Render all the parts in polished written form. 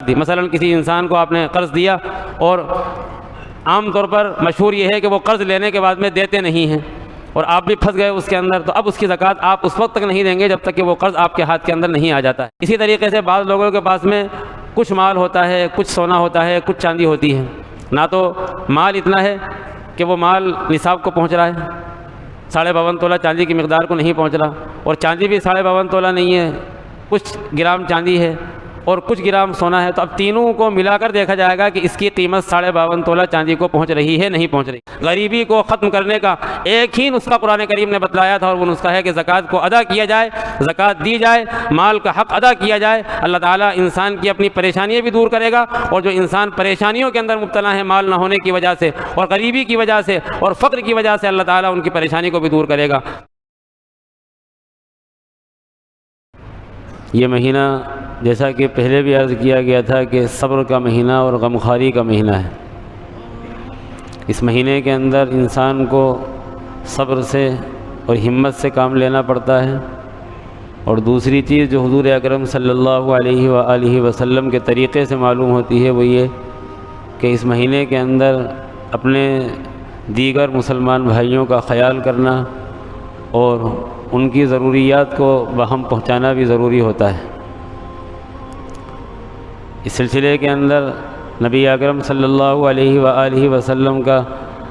دی۔ مثلا کسی انسان کو آپ نے قرض دیا اور عام طور پر مشہور یہ ہے کہ وہ قرض لینے کے بعد میں دیتے نہیں ہیں اور آپ بھی پھنس گئے اس کے اندر، تو اب اس کی زکوٰۃ آپ اس وقت تک نہیں دیں گے جب تک کہ وہ قرض آپ کے ہاتھ کے اندر نہیں آ جاتا ہے۔ اسی طریقے سے بعض لوگوں کے پاس میں کچھ مال ہوتا ہے، کچھ سونا ہوتا ہے، کچھ چاندی ہوتی ہے، نہ تو مال اتنا ہے کہ وہ مال نصاب کو پہنچ رہا ہے، 52.5 تولہ چاندی کی مقدار کو نہیں پہنچ رہا، اور چاندی بھی 52.5 تولہ نہیں ہے، کچھ گرام چاندی ہے اور کچھ گرام سونا ہے، تو اب تینوں کو ملا کر دیکھا جائے گا کہ اس کی قیمت 52.5 تولہ چاندی کو پہنچ رہی ہے نہیں پہنچ رہی۔ غریبی کو ختم کرنے کا ایک ہی نسخہ قرآن کریم نے بتلایا تھا، اور وہ نسخہ ہے کہ زکوٰۃ کو ادا کیا جائے، زکوٰۃ دی جائے، مال کا حق ادا کیا جائے۔ اللہ تعالیٰ انسان کی اپنی پریشانیاں بھی دور کرے گا، اور جو انسان پریشانیوں کے اندر مبتلا ہے مال نہ ہونے کی وجہ سے اور غریبی کی وجہ سے اور فقر کی وجہ سے، اللہ تعالیٰ ان کی پریشانی کو بھی دور کرے گا۔ یہ مہینہ جیسا کہ پہلے بھی عرض کیا گیا تھا کہ صبر کا مہینہ اور غمخواری کا مہینہ ہے۔ اس مہینے کے اندر انسان کو صبر سے اور ہمت سے کام لینا پڑتا ہے، اور دوسری چیز جو حضور اکرم صلی اللہ علیہ وآلہ وسلم کے طریقے سے معلوم ہوتی ہے وہ یہ کہ اس مہینے کے اندر اپنے دیگر مسلمان بھائیوں کا خیال کرنا اور ان کی ضروریات کو باہم پہنچانا بھی ضروری ہوتا ہے۔ اس سلسلے کے اندر نبی اکرم صلی اللہ علیہ وآلہ وسلم کا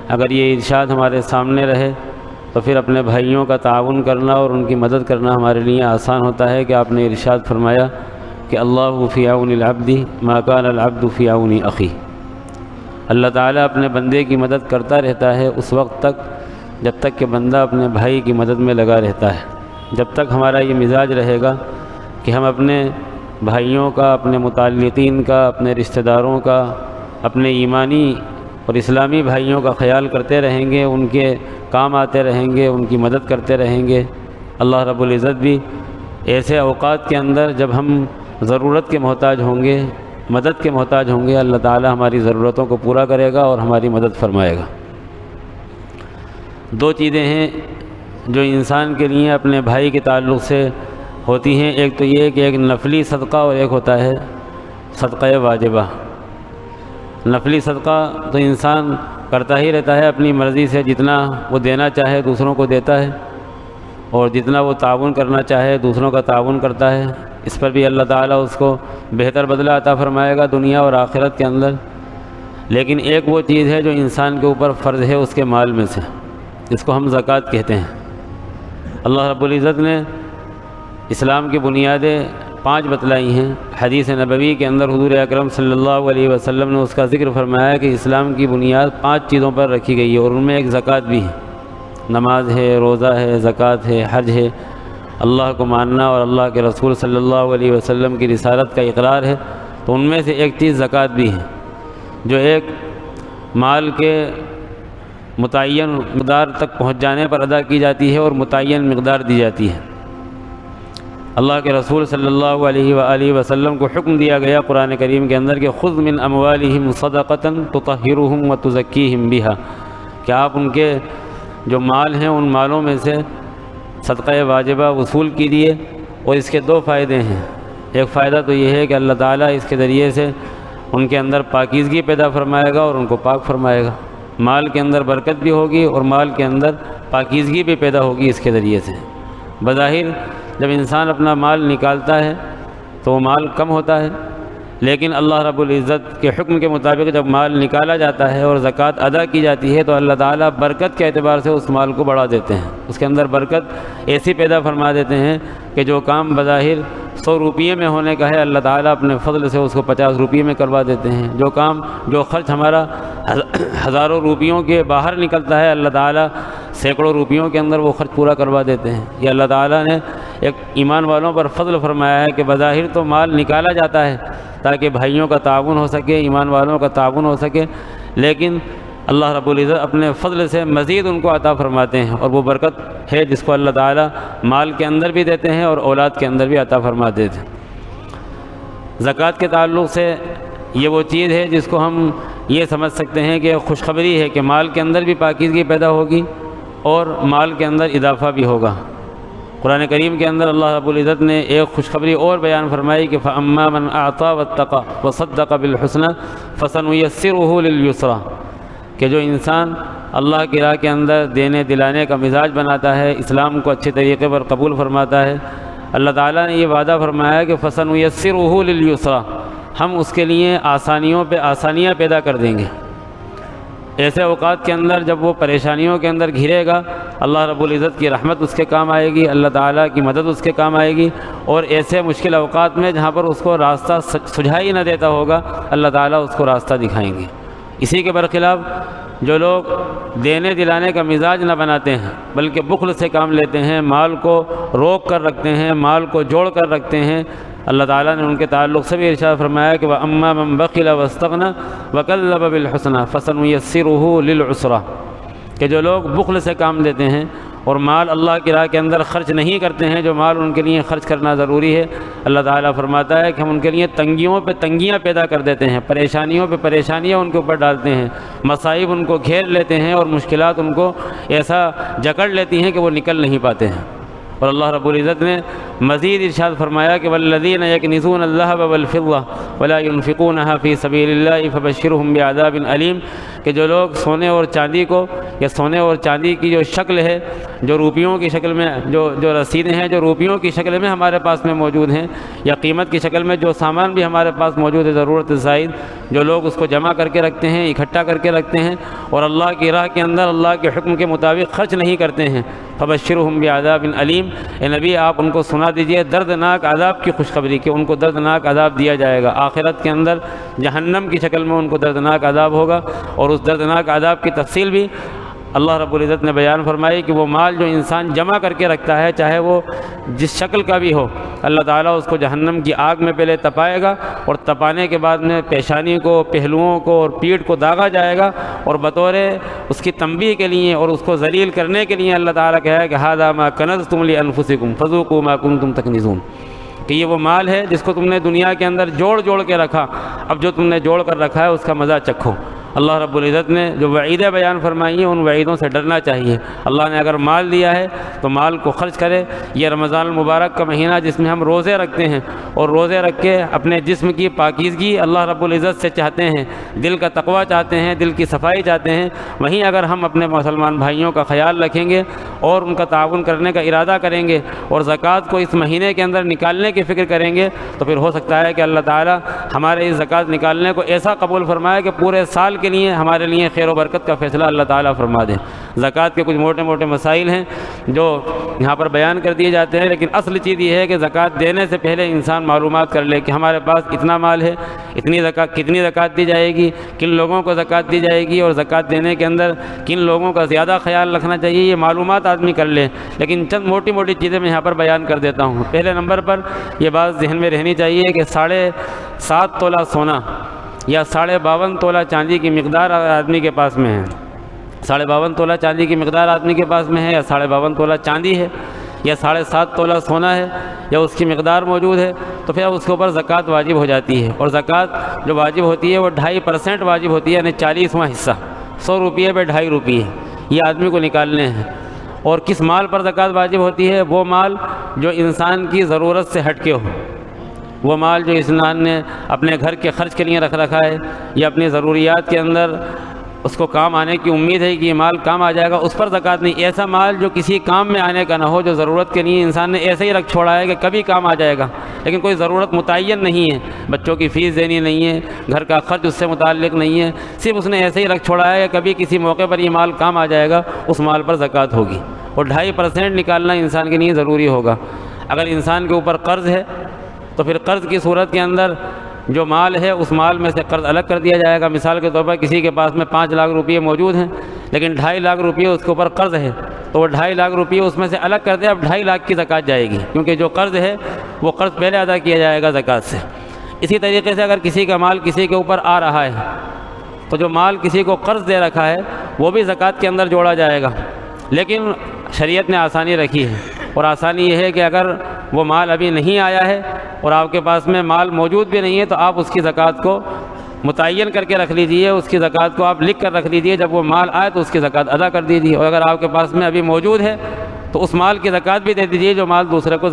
اگر یہ ارشاد ہمارے سامنے رہے تو پھر اپنے بھائیوں کا تعاون کرنا اور ان کی مدد کرنا ہمارے لیے آسان ہوتا ہے کہ آپ نے ارشاد فرمایا کہ اللہ فی عون العبد ما کان العبد فی عون اخیہ۔ اللہ تعالیٰ اپنے بندے کی مدد کرتا رہتا ہے اس وقت تک جب تک کہ بندہ اپنے بھائی کی مدد میں لگا رہتا ہے۔ جب تک ہمارا یہ مزاج رہے گا کہ ہم اپنے بھائیوں کا، اپنے متعلقین کا، اپنے رشتہ داروں کا، اپنے ایمانی اور اسلامی بھائیوں کا خیال کرتے رہیں گے، ان کے کام آتے رہیں گے، ان کی مدد کرتے رہیں گے، اللہ رب العزت بھی ایسے اوقات کے اندر جب ہم ضرورت کے محتاج ہوں گے، مدد کے محتاج ہوں گے، اللہ تعالی ہماری ضرورتوں کو پورا کرے گا اور ہماری مدد فرمائے گا۔ دو چیزیں ہیں جو انسان کے لیے اپنے بھائی کے تعلق سے ہوتی ہیں، ایک تو یہ کہ ایک نفلی صدقہ اور ایک ہوتا ہے صدقہ واجبہ۔ نفلی صدقہ تو انسان کرتا ہی رہتا ہے اپنی مرضی سے، جتنا وہ دینا چاہے دوسروں کو دیتا ہے، اور جتنا وہ تعاون کرنا چاہے دوسروں کا تعاون کرتا ہے۔ اس پر بھی اللہ تعالیٰ اس کو بہتر بدلہ عطا فرمائے گا دنیا اور آخرت کے اندر۔ لیکن ایک وہ چیز ہے جو انسان کے اوپر فرض ہے اس کے مال میں سے، جس کو ہم زکوٰۃ کہتے ہیں۔ اللہ رب العزت نے اسلام کی بنیادیں 5 بتلائی ہیں۔ حدیث نبوی کے اندر حضور اکرم صلی اللہ علیہ وسلم نے اس کا ذکر فرمایا کہ اسلام کی بنیاد 5 چیزوں پر رکھی گئی ہے، اور ان میں ایک زکوٰۃ بھی ہے۔ نماز ہے، روزہ ہے، زکوٰۃ ہے، حج ہے، اللہ کو ماننا اور اللہ کے رسول صلی اللہ علیہ وسلم کی رسالت کا اقرار ہے۔ تو ان میں سے ایک چیز زکوٰۃ بھی ہے، جو ایک مال کے متعین مقدار تک پہنچ جانے پر ادا کی جاتی ہے اور متعین مقدار دی جاتی ہے۔ اللہ کے رسول صلی اللہ علیہ وآلہ وسلم کو حکم دیا گیا قرآن کریم کے اندر کہ خذ من اموالہم صدقۃ تطہرہم وتزکیہم بہا، کہ آپ ان کے جو مال ہیں ان مالوں میں سے صدقہ واجبہ وصول کیجیے۔ اور اس کے 2 فائدے ہیں۔ ایک فائدہ تو یہ ہے کہ اللہ تعالیٰ اس کے ذریعے سے ان کے اندر پاکیزگی پیدا فرمائے گا اور ان کو پاک فرمائے گا۔ مال کے اندر برکت بھی ہوگی اور مال کے اندر پاکیزگی بھی پیدا ہوگی اس کے ذریعے سے۔ بظاہر جب انسان اپنا مال نکالتا ہے تو وہ مال کم ہوتا ہے، لیکن اللہ رب العزت کے حکم کے مطابق جب مال نکالا جاتا ہے اور زکوٰۃ ادا کی جاتی ہے تو اللہ تعالیٰ برکت کے اعتبار سے اس مال کو بڑھا دیتے ہیں۔ اس کے اندر برکت ایسی پیدا فرما دیتے ہیں کہ جو کام بظاہر 100 روپیے میں ہونے کا ہے، اللہ تعالیٰ اپنے فضل سے اس کو 50 روپیے میں کروا دیتے ہیں۔ جو خرچ ہمارا ہزاروں روپیوں کے باہر نکلتا ہے، اللہ تعالیٰ سینکڑوں روپیوں کے اندر وہ خرچ پورا کروا دیتے ہیں۔ یہ اللہ تعالیٰ نے ایک ایمان والوں پر فضل فرمایا ہے کہ بظاہر تو مال نکالا جاتا ہے تاکہ بھائیوں کا تعاون ہو سکے، ایمان والوں کا تعاون ہو سکے، لیکن اللہ رب العزت اپنے فضل سے مزید ان کو عطا فرماتے ہیں، اور وہ برکت ہے جس کو اللہ تعالیٰ مال کے اندر بھی دیتے ہیں اور اولاد کے اندر بھی عطا فرما دیتے ہیں۔ زکوٰۃ کے تعلق سے یہ وہ چیز ہے جس کو ہم یہ سمجھ سکتے ہیں کہ خوشخبری ہے کہ مال کے اندر بھی پاکیزگی پیدا ہوگی اور مال کے اندر اضافہ بھی ہوگا۔ قرآن کریم کے اندر اللہ رب العزت نے ایک خوشخبری اور بیان فرمائی کہ فَأَمَّا مَنْ أَعْطَى وَاتَّقَى وَصَدَّقَ بِالْحُسْنَى فَسَنُيَسِّرُهُ لِلْيُسْرَى، کہ جو انسان اللہ کی راہ کے اندر دینے دلانے کا مزاج بناتا ہے، اسلام کو اچھے طریقے پر قبول فرماتا ہے، اللہ تعالیٰ نے یہ وعدہ فرمایا کہ فَسَنُيَسِّرُهُ لِلْيُسْرَى، ہم اس کے لیے آسانیوں پہ آسانیاں پیدا کر دیں گے۔ ایسے اوقات کے اندر جب وہ پریشانیوں کے اندر گھرے گا، اللہ رب العزت کی رحمت اس کے کام آئے گی، اللہ تعالیٰ کی مدد اس کے کام آئے گی، اور ایسے مشکل اوقات میں جہاں پر اس کو راستہ سجھائی نہ دیتا ہوگا، اللہ تعالیٰ اس کو راستہ دکھائیں گے۔ اسی کے برخلاف جو لوگ دینے دلانے کا مزاج نہ بناتے ہیں بلکہ بخل سے کام لیتے ہیں، مال کو روک کر رکھتے ہیں، مال کو جوڑ کر رکھتے ہیں، اللہ تعالیٰ نے ان کے تعلق سے بھی ارشاد فرمایا کہ وَأَمَّا مَنْ بَخِلَ وَاسْتَغْنَى وَكَذَّبَ بِالْحُسْنَى فَسَنُيَسِّرُهُ لِلْعُسْرَى، کہ جو لوگ بخل سے کام لیتے ہیں اور مال اللہ کی راہ کے اندر خرچ نہیں کرتے ہیں، جو مال ان کے لیے خرچ کرنا ضروری ہے، اللہ تعالیٰ فرماتا ہے کہ ہم ان کے لیے تنگیوں پہ تنگیاں پیدا کر دیتے ہیں، پریشانیوں پہ پریشانیاں ان کے اوپر ڈالتے ہیں، مصائب ان کو گھیر لیتے ہیں اور مشکلات ان کو ایسا جکڑ لیتی ہیں کہ وہ نکل نہیں پاتے ہیں۔ اور اللہ رب العزت نے مزید ارشاد فرمایا کہ والذین یکنزون الذهب والفضة ولا ينفقونها في سبيل الله فبشرهم بعذاب علیم، کہ جو لوگ سونے اور چاندی کو، یا سونے اور چاندی کی جو شکل ہے، جو روپیوں کی شکل میں جو رسیدیں ہیں، جو روپیوں کی شکل میں ہمارے پاس میں موجود ہیں، یا قیمت کی شکل میں جو سامان بھی ہمارے پاس موجود ہے ضرورت زائد، جو لوگ اس کو جمع کر کے رکھتے ہیں، اکٹھا کر کے رکھتے ہیں اور اللہ کی راہ کے اندر اللہ کے حکم کے مطابق خرچ نہیں کرتے ہیں، فبشرهم بعذاب علیم، اے نبی آپ ان کو سنا دیجئے دردناک عذاب کی خوشخبری کہ ان کو دردناک عذاب دیا جائے گا، آخرت کے اندر جہنم کی شکل میں ان کو دردناک عذاب ہوگا، اور اس دردناک عذاب کی تفصیل بھی اللہ رب العزت نے بیان فرمائی کہ وہ مال جو انسان جمع کر کے رکھتا ہے، چاہے وہ جس شکل کا بھی ہو، اللہ تعالیٰ اس کو جہنم کی آگ میں پہلے تپائے گا، اور تپانے کے بعد میں پیشانی کو، پہلوؤں کو اور پیٹھ کو داغا جائے گا، اور بطور اس کی تنبیہ کے لیے اور اس کو ذلیل کرنے کے لیے اللہ تعالیٰ کہا ہے کہ ھذا ما کنزتم لانفسکم فذوقوا ما کنتم تکنزون، کہ یہ وہ مال ہے جس کو تم نے دنیا کے اندر جوڑ کے رکھا، اب جو تم نے جوڑ کر رکھا ہے اس کا مزہ چکھو۔ اللہ رب العزت نے جو وعیدیں بیان فرمائی ہیں ان وعیدوں سے ڈرنا چاہیے۔ اللہ نے اگر مال دیا ہے تو مال کو خرچ کرے۔ یہ رمضان المبارک کا مہینہ جس میں ہم روزے رکھتے ہیں اور روزے رکھ کے اپنے جسم کی پاکیزگی اللہ رب العزت سے چاہتے ہیں، دل کا تقویٰ چاہتے ہیں، دل کی صفائی چاہتے ہیں، وہیں اگر ہم اپنے مسلمان بھائیوں کا خیال رکھیں گے اور ان کا تعاون کرنے کا ارادہ کریں گے اور زکوٰۃ کو اس مہینے کے اندر نکالنے کی فکر کریں گے تو پھر ہو سکتا ہے کہ اللہ تعالیٰ ہمارے اس زکوٰۃ نکالنے کو ایسا قبول فرمائے کہ پورے سال کے لیے ہمارے لیے خیر و برکت کا فیصلہ اللہ تعالیٰ فرما دیں۔ زکوٰۃ کے کچھ موٹے موٹے مسائل ہیں جو یہاں پر بیان کر دیے جاتے ہیں، لیکن اصل چیز یہ ہے کہ زکوٰۃ دینے سے پہلے انسان معلومات کر لے کہ ہمارے پاس اتنا مال ہے، اتنی زکوٰۃ، کتنی زکوٰۃ دی جائے گی، کن لوگوں کو زکوٰۃ دی جائے گی، اور زکوٰۃ دینے کے اندر کن لوگوں کا زیادہ خیال رکھنا چاہیے، یہ معلومات آدمی کر لے۔ لیکن چند موٹی موٹی چیزیں میں یہاں پر بیان کر دیتا ہوں۔ پہلے نمبر پر یہ بات ذہن میں رہنی چاہیے کہ 7.5 تولہ سونا یا 52.5 تولہ چاندی کی مقدار آدمی کے پاس میں ہے، 52.5 تولہ چاندی کی مقدار آدمی کے پاس میں ہے، یا 52.5 تولہ چاندی ہے، یا 7.5 تولہ سونا ہے، یا اس کی مقدار موجود ہے، تو پھر اس کے اوپر زکوٰۃ واجب ہو جاتی ہے۔ اور زکوٰۃ جو واجب ہوتی ہے وہ 2.5% واجب ہوتی ہے، یعنی 40واں حصہ، 100 روپیے پہ 2.5 روپیے یہ آدمی کو نکالنے ہیں۔ اور کس مال پر زکوٰۃ واجب ہوتی ہے؟ وہ مال جو انسان کی ضرورت سے ہٹ کے ہو، وہ مال جو انسان نے اپنے گھر کے خرچ کے لیے رکھ رکھا ہے یا اپنی ضروریات کے اندر اس کو کام آنے کی امید ہے کہ یہ مال کام آ جائے گا، اس پر زکوٰۃ نہیں۔ ایسا مال جو کسی کام میں آنے کا نہ ہو، جو ضرورت کے لیے انسان نے ایسے ہی رکھ چھوڑا ہے کہ کبھی کام آ جائے گا، لیکن کوئی ضرورت متعین نہیں ہے، بچوں کی فیس دینی نہیں ہے، گھر کا خرچ اس سے متعلق نہیں ہے، صرف اس نے ایسے ہی رکھ چھوڑا ہے کہ کبھی کسی موقع پر یہ مال کام آ جائے گا، اس مال پر زکوٰۃ ہوگی۔ اور 2.5% نکالنا انسان کے لیے ضروری ہوگا۔ اگر انسان کے اوپر قرض ہے تو پھر قرض کی صورت کے اندر جو مال ہے اس مال میں سے قرض الگ کر دیا جائے گا۔ مثال کے طور پر کسی کے پاس میں 5 لاکھ روپئے موجود ہیں لیکن 2.5 لاکھ روپئے اس کے اوپر قرض ہے، تو وہ 2.5 لاکھ روپئے اس میں سے الگ کر دے، اب 2.5 لاکھ کی زکوٰۃ جائے گی، کیونکہ جو قرض ہے وہ قرض پہلے ادا کیا جائے گا زکوٰۃ سے۔ اسی طریقے سے اگر کسی کا مال کسی کے اوپر آ رہا ہے تو جو مال کسی کو قرض دے رکھا ہے وہ بھی زکوٰۃ کے اندر جوڑا جائے گا، لیکن شریعت نے آسانی رکھی ہے، اور آسانی یہ ہے کہ اگر وہ مال ابھی نہیں آیا ہے اور آپ کے پاس میں مال موجود بھی نہیں ہے تو آپ اس کی زکوٰۃ کو متعین کر کے رکھ لیجئے، اس کی زکوٰۃ کو آپ لکھ کر رکھ لیجئے، جب وہ مال آئے تو اس کی زکوٰۃ ادا کر دیجیے۔ اور اگر آپ کے پاس میں ابھی موجود ہے تو اس مال کی زکوٰۃ بھی دے دیجیے جو مال دوسرے کو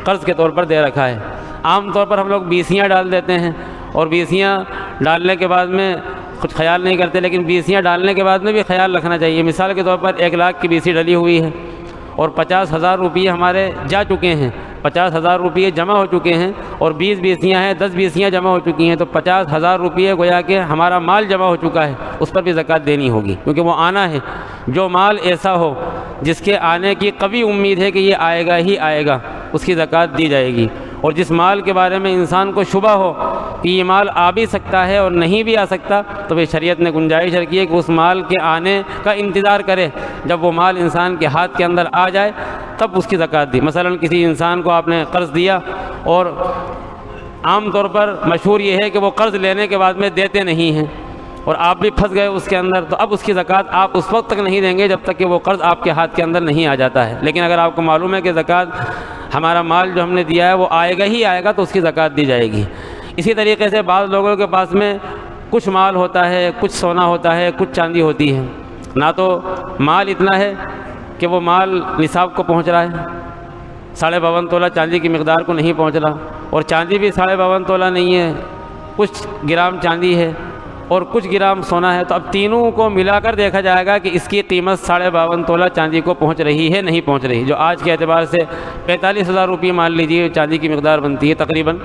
قرض کے طور پر دے رکھا ہے۔ عام طور پر ہم لوگ بیسیاں ڈال دیتے ہیں، اور بیسیاں ڈالنے کے بعد میں کچھ خیال نہیں کرتے، لیکن بیسیاں ڈالنے کے بعد میں بھی خیال رکھنا چاہیے۔ مثال کے طور پر 1 لاکھ کی بیسی ڈلی ہوئی ہے اور 50,000 روپیے ہمارے جا چکے ہیں، 50,000 روپیے جمع ہو چکے ہیں، اور 20 بیسیاں ہیں، 10 بیسیاں جمع ہو چکی ہیں، تو 50,000 روپیے گویا کہ ہمارا مال جمع ہو چکا ہے، اس پر بھی زکوٰۃ دینی ہوگی، کیونکہ وہ آنا ہے۔ جو مال ایسا ہو جس کے آنے کی قوی امید ہے کہ یہ آئے گا ہی آئے گا، اس کی زکوٰۃ دی جائے گی۔ اور جس مال کے بارے میں انسان کو شبہ ہو کہ یہ مال آ بھی سکتا ہے اور نہیں بھی آ سکتا، تو پھر شریعت نے گنجائش رکھی ہے کہ اس مال کے آنے کا انتظار کرے، جب وہ مال انسان کے ہاتھ کے اندر آ جائے تب اس کی زکوٰۃ دی۔ مثلا کسی انسان کو آپ نے قرض دیا، اور عام طور پر مشہور یہ ہے کہ وہ قرض لینے کے بعد میں دیتے نہیں ہیں، اور آپ بھی پھنس گئے اس کے اندر، تو اب اس کی زکوٰۃ آپ اس وقت تک نہیں دیں گے جب تک کہ وہ قرض آپ کے ہاتھ کے اندر نہیں آ جاتا ہے۔ لیکن اگر آپ کو معلوم ہے کہ زکوٰۃ ہمارا مال جو ہم نے دیا ہے وہ آئے گا ہی آئے گا، تو اس کی زکوٰۃ دی جائے گی۔ اسی طریقے سے بعض لوگوں کے پاس میں کچھ مال ہوتا ہے، کچھ سونا ہوتا ہے، کچھ چاندی ہوتی ہے، نہ تو مال اتنا ہے کہ وہ مال نصاب کو پہنچ رہا ہے، 52.5 تولہ چاندی کی مقدار کو نہیں پہنچ رہا، اور چاندی بھی 52.5 تولہ نہیں ہے، کچھ گرام چاندی ہے اور کچھ گرام سونا ہے، تو اب تینوں کو ملا کر دیکھا جائے گا کہ اس کی قیمت 52.5 تولہ چاندی کو پہنچ رہی ہے نہیں پہنچ رہی، جو آج کے اعتبار سے 45,000 روپیے مان لیجیے چاندی کی مقدار بنتی ہے، تقریباً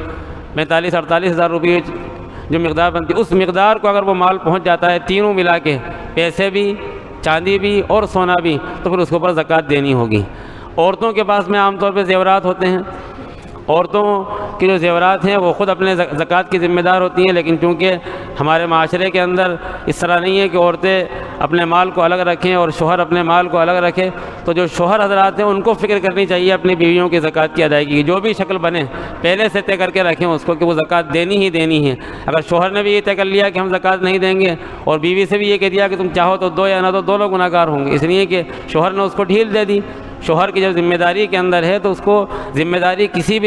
45-48,000 روپیے جو مقدار بنتی ہے، اس مقدار کو اگر وہ مال پہنچ جاتا ہے تینوں ملا کے، پیسے بھی، چاندی بھی اور سونا بھی، تو پھر اس کے اوپر زکوٰۃ دینی ہوگی۔ عورتوں کے پاس میں عام طور پہ زیورات ہوتے ہیں، عورتوں کی جو زیورات ہیں وہ خود اپنے زکوٰۃ کی ذمہ دار ہوتی ہیں، لیکن چونکہ ہمارے معاشرے کے اندر اس طرح نہیں ہے کہ عورتیں اپنے مال کو الگ رکھیں اور شوہر اپنے مال کو الگ رکھے، تو جو شوہر حضرات ہیں ان کو فکر کرنی چاہیے اپنی بیویوں کی زکوٰۃ کی ادائیگی کی، جو بھی شکل بنے پہلے سے طے کر کے رکھیں اس کو کہ وہ زکوٰۃ دینی ہی دینی ہے۔ اگر شوہر نے بھی یہ طے کر لیا کہ ہم زکوٰۃ نہیں دیں گے، اور بیوی سے بھی یہ کہہ دیا کہ تم چاہو تو دو یا نہ دو، دونوں گناہ گار ہوں گے، اس لیے کہ شوہر نے اس کو ڈھیل دے دی۔ شوہر کی جب ذمہ داری کے اندر ہے تو اس کو ذمہ داری کسی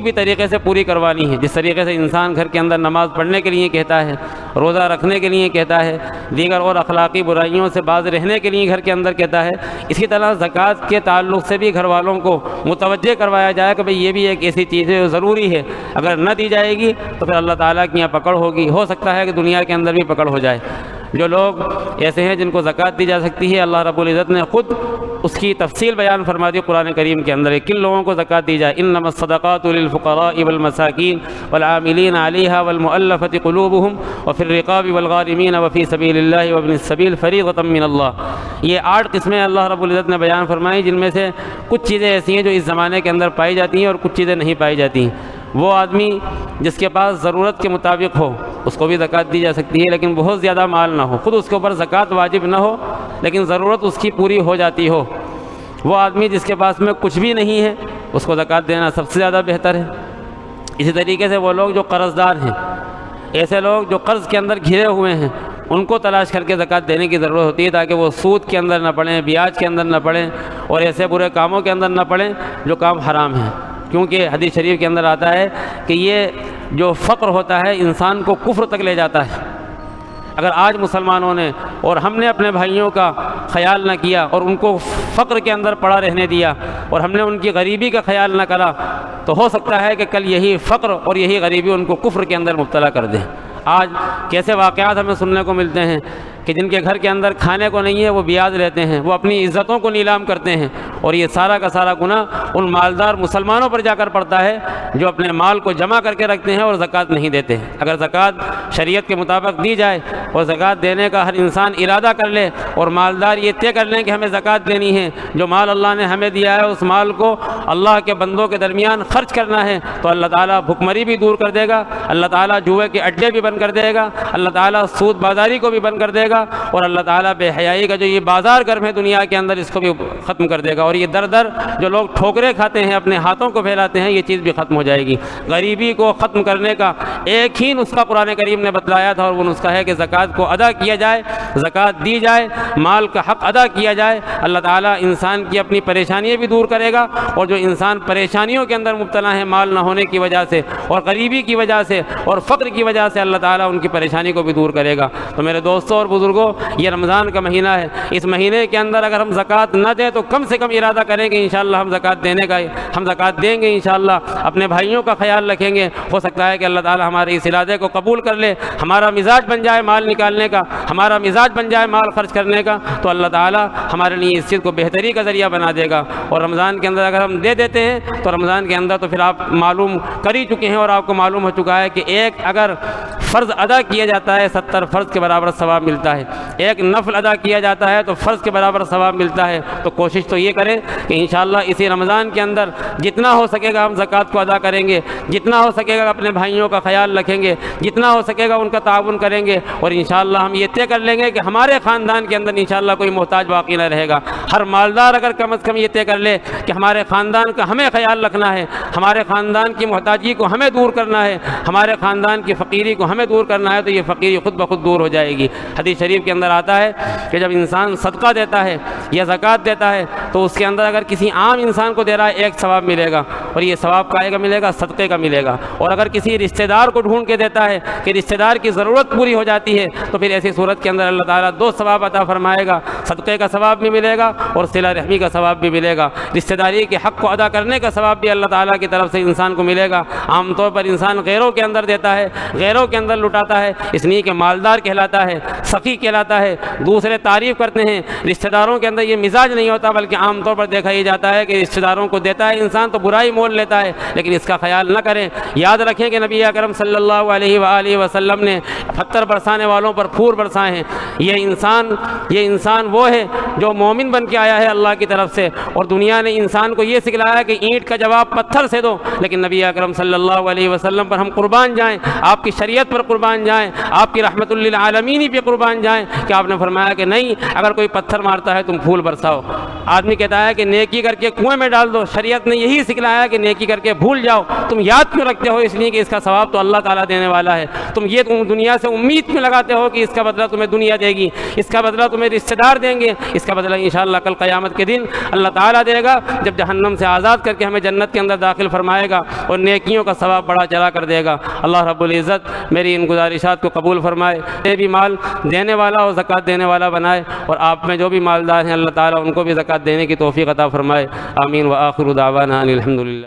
بھی طریقے سے پوری کروانی ہے۔ جس طریقے سے انسان گھر کے اندر نماز پڑھنے کے لیے کہتا ہے، روزہ رکھنے کے لیے کہتا ہے، دیگر اور اخلاقی برائیوں سے باز رہنے کے لیے گھر کے اندر کہتا ہے، اسی طرح زکوٰۃ کے تعلق سے بھی گھر والوں کو متوجہ کروایا جائے کہ بھئی یہ بھی ایک ایسی چیز ہے جو ضروری ہے، اگر نہ دی جائے گی تو پھر اللہ تعالیٰ کی یہاں پکڑ ہوگی، ہو سکتا ہے کہ دنیا کے اندر بھی پکڑ ہو جائے۔ جو لوگ ایسے ہیں جن کو زکوٰۃ دی جا سکتی ہے، اللہ رب العزت نے خود اس کی تفصیل بیان فرما دی قرآن کریم کے اندر، کن لوگوں کو زکوٰۃ دی جائے۔ انما الصدقات للفقراء والمساکین والعاملین علیہا والمؤلفۃ قلوبہم وفی الرقاب والغارمین وفی سبیل اللہ وابن السبیل فریضۃ من اللہ۔ یہ 8 قسمیں اللہ رب العزت نے بیان فرمائی، جن میں سے کچھ چیزیں ایسی ہیں جو اس زمانے کے اندر پائی جاتی ہیں اور کچھ چیزیں نہیں پائی جاتی ہیں۔ وہ آدمی جس کے پاس ضرورت کے مطابق ہو اس کو بھی زکوٰۃ دی جا سکتی ہے، لیکن بہت زیادہ مال نہ ہو، خود اس کے اوپر زکوٰۃ واجب نہ ہو لیکن ضرورت اس کی پوری ہو جاتی ہو۔ وہ آدمی جس کے پاس میں کچھ بھی نہیں ہے اس کو زکوٰۃ دینا سب سے زیادہ بہتر ہے۔ اسی طریقے سے وہ لوگ جو قرض دار ہیں، ایسے لوگ جو قرض کے اندر گھرے ہوئے ہیں، ان کو تلاش کر کے زکوٰۃ دینے کی ضرورت ہوتی ہے تاکہ وہ سود کے اندر نہ پڑیں، بیاج کے اندر نہ پڑیں اور ایسے برے کاموں کے اندر نہ پڑیں جو کام حرام ہیں، کیونکہ حدیث شریف کے اندر آتا ہے کہ یہ جو فقر ہوتا ہے انسان کو کفر تک لے جاتا ہے۔ اگر آج مسلمانوں نے اور ہم نے اپنے بھائیوں کا خیال نہ کیا اور ان کو فقر کے اندر پڑا رہنے دیا اور ہم نے ان کی غریبی کا خیال نہ کرا، تو ہو سکتا ہے کہ کل یہی فقر اور یہی غریبی ان کو کفر کے اندر مبتلا کر دیں۔ آج کیسے واقعات ہمیں سننے کو ملتے ہیں کہ جن کے گھر کے اندر کھانے کو نہیں ہے وہ بیاج لیتے ہیں، وہ اپنی عزتوں کو نیلام کرتے ہیں، اور یہ سارا کا سارا گناہ ان مالدار مسلمانوں پر جا کر پڑتا ہے جو اپنے مال کو جمع کر کے رکھتے ہیں اور زکوٰۃ نہیں دیتے ہیں۔ اگر زکوٰۃ شریعت کے مطابق دی جائے اور زکوٰۃ دینے کا ہر انسان ارادہ کر لے اور مالدار یہ طے کر لیں کہ ہمیں زکوٰۃ دینی ہے، جو مال اللہ نے ہمیں دیا ہے اس مال کو اللہ کے بندوں کے درمیان خرچ کرنا ہے، تو اللہ تعالیٰ بھکمری بھی دور کر دے گا، اللہ تعالیٰ جوئے کے اڈے بھی بند کر دے گا، اللہ تعالیٰ سود بازاری کو بھی بند کر دے گا، اور اللہ تعالیٰ بے حیائی کا جو یہ بازار گرم ہے دنیا کے اندر اس کو بھی ختم کر دے گا، اور یہ در در جو لوگ ٹھوکریں کھاتے ہیں اپنے ہاتھوں کو پھیلاتے ہیں یہ چیز بھی ختم ہو جائے گی۔ غریبی کو ختم کرنے کا ایک ہی نسخہ قرآن کریم نے بتلایا تھا، اور وہ نسخہ ہے کہ زکوٰۃ کو ادا کیا جائے، زکوٰۃ دی جائے، مال کا حق ادا کیا جائے۔ اللہ تعالیٰ انسان کی اپنی پریشانیاں بھی دور کرے گا، اور جو انسان پریشانیوں کے اندر مبتلا ہے مال نہ ہونے کی وجہ سے اور غریبی کی وجہ سے اور فقر کی وجہ سے، اللہ تعالیٰ ان کی پریشانی کو بھی دور کرے گا۔ تو میرے دوستوں اور بزرگوں، یہ رمضان کا مہینہ ہے، اس مہینے کے اندر اگر ہم زکوٰۃ نہ دیں تو کم سے کم ارادہ کریں کہ انشاءاللہ ہم زکوٰۃ دینے کا ہم زکوٰۃ دیں گے انشاءاللہ، اپنے بھائیوں کا خیال رکھیں گے، ہو سکتا ہے کہ اللہ تعالی ہمارے اس ارادے کو قبول کر لے، ہمارا مزاج بن جائے مال نکالنے کا، ہمارا مزاج بن جائے مال خرچ کرنے کا، تو اللہ تعالی ہمارے لیے اس چیز کو بہتری کا ذریعہ بنا دے گا۔ اور رمضان کے اندر اگر ہم دے دیتے ہیں تو رمضان کے اندر تو پھر آپ معلوم کر ہی چکے ہیں اور آپ کو معلوم ہو چکا ہے کہ ایک اگر فرض ادا کیا جاتا ہے 70 فرض کے برابر ثواب ملتا ہے، ایک نفل ادا کیا جاتا ہے تو فرض کے برابر ثواب ملتا ہے۔ تو کوشش تو یہ کریں کہ انشاءاللہ اسی رمضان کے اندر جتنا ہو سکے گا ہم زکوٰۃ کو ادا کریں گے، جتنا ہو سکے گا اپنے بھائیوں کا خیال رکھیں گے، جتنا ہو سکے گا ان کا تعاون کریں گے، اور انشاءاللہ ہم یہ طے کر لیں گے کہ ہمارے خاندان کے اندر انشاءاللہ کوئی محتاج باقی نہ رہے گا۔ ہر مالدار اگر کم از کم یہ طے کر لے کہ ہمارے خاندان کا ہمیں خیال رکھنا ہے، ہمارے خاندان کی محتاجی کو ہمیں دور کرنا ہے، ہمارے خاندان کی فقیری کو ہمیں دور کرنا ہے، تو یہ فقیری خود بخود دور ہو جائے گی۔ حدیث شریف کے اندر آتا ہے کہ جب انسان صدقہ دیتا ہے یا زکوٰۃ دیتا ہے تو اس کے اندر اگر کسی عام انسان کو دے رہا ہے ایک ثواب ملے گا، اور یہ ثواب کائے کا ملے گا؟ صدقے کا ملے گا۔ اور اگر کسی رشتہ دار کو ڈھونڈ کے دیتا ہے کہ رشتہ دار کی ضرورت پوری ہو جاتی ہے تو پھر ایسی صورت کے اندر اللہ تعالیٰ 2 ثواب عطا فرمائے گا، صدقے کا ثواب بھی ملے گا اور صلہ رحمی کا ثواب بھی ملے گا، رشتہ داری کے حق کو ادا کرنے کا ثواب بھی اللہ تعالیٰ کی طرف سے انسان کو ملے گا۔ عام طور پر انسان غیروں کے اندر دیتا ہے، غیروں کے اندر لٹاتا ہے، اس لیے کہ مالدار کہلاتا ہے، سخی کہلاتا ہے، دوسرے تعریف کرتے ہیں۔ رشتہ داروں کے اندر یہ مزاج نہیں ہوتا، بلکہ عام طور پر دیکھا یہ جاتا ہے کہ رشتہ داروں کو دیتا ہے انسان تو برائی مول لیتا ہے، لیکن اس کا خیال نہ کریں۔ یاد رکھیں کہ نبی اکرم صلی اللہ علیہ وآلہ وسلم نے پتھر برسانے والوں پر پھور برسائے ہیں۔ یہ انسان وہ ہے جو مومن بن کے آیا ہے اللہ کی طرف سے، اور دنیا نے انسان کو یہ سکھلایا کہ اینٹ کا جواب پتھر سے دو، لیکن نبی اکرم صلی اللہ علیہ وسلم پر ہم قربان جائیں، آپ کی شریعت پر قربان جائیں، آپ کی رحمت للعالمین پہ قربان جائیں کہ آپ نے فرمایا کہ نہیں، اگر کوئی پتھر مارتا ہے تم پھول برساؤ۔ آدمی کہتا ہے کہ نیکی کر کے کنویں میں ڈال دو، شریعت نے یہی سکھلایا کہ نیکی کر کے بھول جاؤ۔ تم یاد کیوں رکھتے ہو؟ اس لیے کہ اس کا ثواب تو اللہ تعالیٰ دینے والا ہے۔ تم دنیا سے امید کیوں لگاتے ہو کہ اس کا بدلہ تمہیں دنیا دے گی، اس کا بدلہ تمہیں رشتہ دار دیں گے؟ اس کا بدلہ انشاءاللہ کل قیامت کے دن اللہ تعالیٰ دے گا، جب جہنم سے آزاد کر کے ہمیں جنت کے اندر داخل فرمائے گا اور نیکیوں کا ثواب بڑا چلا کر دے گا۔ اللہ رب العزت میری ان گزارشات کو قبول فرمائے، یہ بھی مال دینے والا اور زکوٰۃ دینے والا بنائے، اور آپ میں جو بھی مالدار ہیں اللہ تعالیٰ ان کو بھی زکوٰۃ دینے کی توفیق عطا فرمائے۔ آمین۔ وآخر دعوانا ان الحمد للہ۔